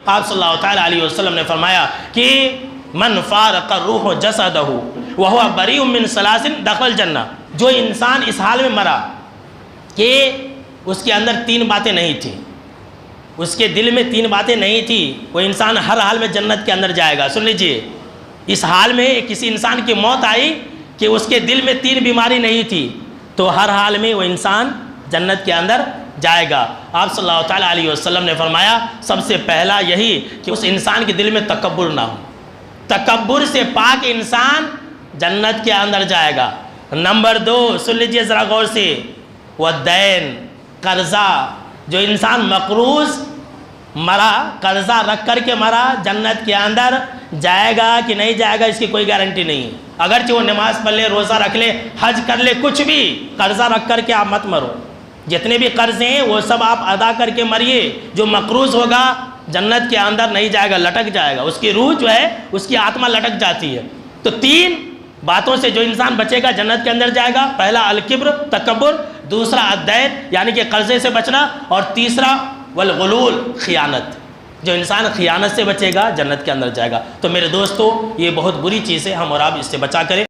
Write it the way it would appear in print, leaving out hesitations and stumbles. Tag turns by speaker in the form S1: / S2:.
S1: آپ صلی اللہ تعالیٰ علیہ وسلم نے فرمایا کہ من فارق الروح جسدہ وہو بریء من ثلاث دخل الجنہ، جو انسان اس حال میں مرا کہ اس کے اندر 3 باتیں نہیں تھیں، اس کے دل میں 3 باتیں نہیں تھی، وہ انسان ہر حال میں جنت کے اندر جائے گا۔ سن لیجئے، اس حال میں کسی انسان کی موت آئی کہ اس کے دل میں 3 بیماری نہیں تھی، تو ہر حال میں وہ انسان جنت کے اندر جائے گا۔ آپ صلی اللہ تعالیٰ علیہ وسلم نے فرمایا سب سے پہلا یہی کہ اس انسان کے دل میں تکبر نہ ہو، تکبر سے پاک انسان جنت کے اندر جائے گا۔ نمبر 2، سن لیجئے ذرا غور سے، والدین، قرضہ، جو انسان مقروض مرا، قرضہ رکھ کر کے مرا، جنت کے اندر جائے گا کہ نہیں جائے گا اس کی کوئی گارنٹی نہیں ہے، اگرچہ وہ نماز پڑھ لے، روزہ رکھ لے، حج کر لے، کچھ بھی، قرضہ رکھ کر کے آپ مت مرو۔ جتنے بھی قرض ہیں وہ سب آپ ادا کر کے مریے۔ جو مقروض ہوگا جنت کے اندر نہیں جائے گا، لٹک جائے گا، اس کی روح جو ہے، اس کی آتما لٹک جاتی ہے۔ تو 3 باتوں سے جو انسان بچے گا جنت کے اندر جائے گا، پہلا الکبر، تکبر، دوسرا الدین یعنی کہ قرضے سے بچنا، اور تیسرا والغلول، خیانت۔ جو انسان خیانت سے بچے گا جنت کے اندر جائے گا۔ تو میرے دوستو، یہ بہت بری چیز ہے، ہم اور آپ اس سے بچا کریں۔